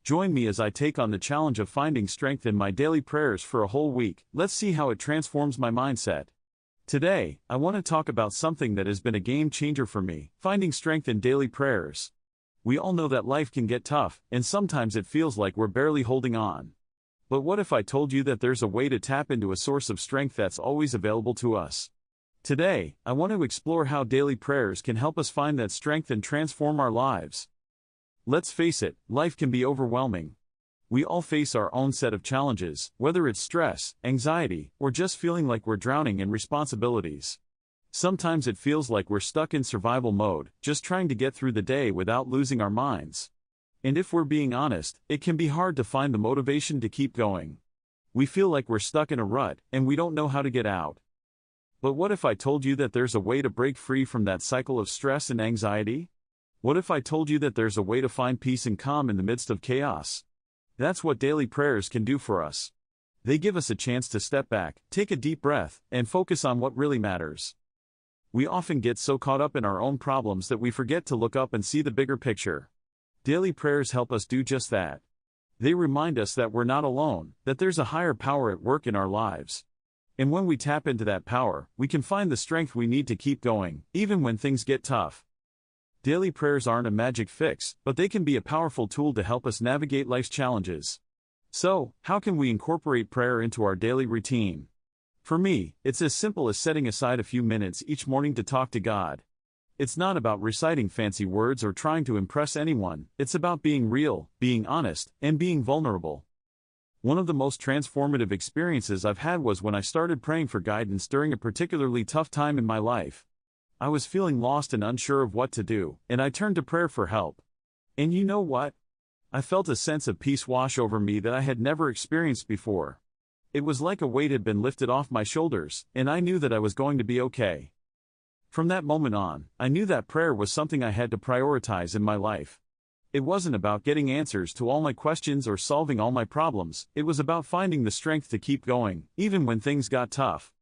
Join me as I take on the challenge of finding strength in my daily prayers for a whole week. Let's see how it transforms my mindset. Today, I want to talk about something that has been a game changer for me: finding strength in daily prayers. We all know that life can get tough, and sometimes it feels like we're barely holding on. But what if I told you that there's a way to tap into a source of strength that's always available to us? Today, I want to explore how daily prayers can help us find that strength and transform our lives. Let's face it, life can be overwhelming. We all face our own set of challenges, whether it's stress, anxiety, or just feeling like we're drowning in responsibilities. Sometimes it feels like we're stuck in survival mode, just trying to get through the day without losing our minds. And if we're being honest, it can be hard to find the motivation to keep going. We feel like we're stuck in a rut, and we don't know how to get out. But what if I told you that there's a way to break free from that cycle of stress and anxiety? What if I told you that there's a way to find peace and calm in the midst of chaos? That's what daily prayers can do for us. They give us a chance to step back, take a deep breath, and focus on what really matters. We often get so caught up in our own problems that we forget to look up and see the bigger picture. Daily prayers help us do just that. They remind us that we're not alone, that there's a higher power at work in our lives. And when we tap into that power, we can find the strength we need to keep going, even when things get tough. Daily prayers aren't a magic fix, but they can be a powerful tool to help us navigate life's challenges. So, how can we incorporate prayer into our daily routine? For me, it's as simple as setting aside a few minutes each morning to talk to God. It's not about reciting fancy words or trying to impress anyone. It's about being real, being honest, and being vulnerable. One of the most transformative experiences I've had was when I started praying for guidance during a particularly tough time in my life. I was feeling lost and unsure of what to do, and I turned to prayer for help. And you know what? I felt a sense of peace wash over me that I had never experienced before. It was like a weight had been lifted off my shoulders, and I knew that I was going to be okay. From that moment on, I knew that prayer was something I had to prioritize in my life. It wasn't about getting answers to all my questions or solving all my problems. It was about finding the strength to keep going, even when things got tough.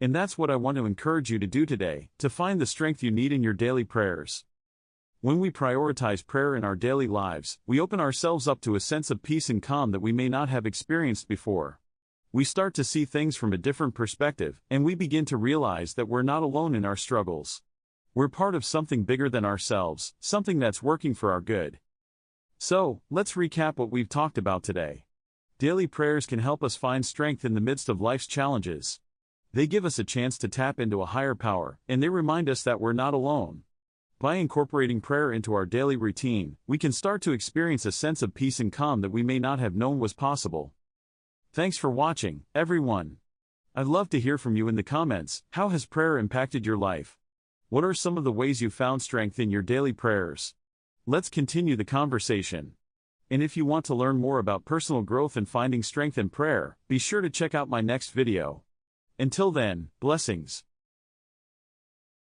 And that's what I want to encourage you to do today, to find the strength you need in your daily prayers. When we prioritize prayer in our daily lives, we open ourselves up to a sense of peace and calm that we may not have experienced before. We start to see things from a different perspective, and we begin to realize that we're not alone in our struggles. We're part of something bigger than ourselves, something that's working for our good. So, let's recap what we've talked about today. Daily prayers can help us find strength in the midst of life's challenges. They give us a chance to tap into a higher power, and they remind us that we're not alone. By incorporating prayer into our daily routine, we can start to experience a sense of peace and calm that we may not have known was possible. Thanks for watching, everyone. I'd love to hear from you in the comments. How has prayer impacted your life? What are some of the ways you found strength in your daily prayers? Let's continue the conversation. And if you want to learn more about personal growth and finding strength in prayer, be sure to check out my next video. Until then, blessings.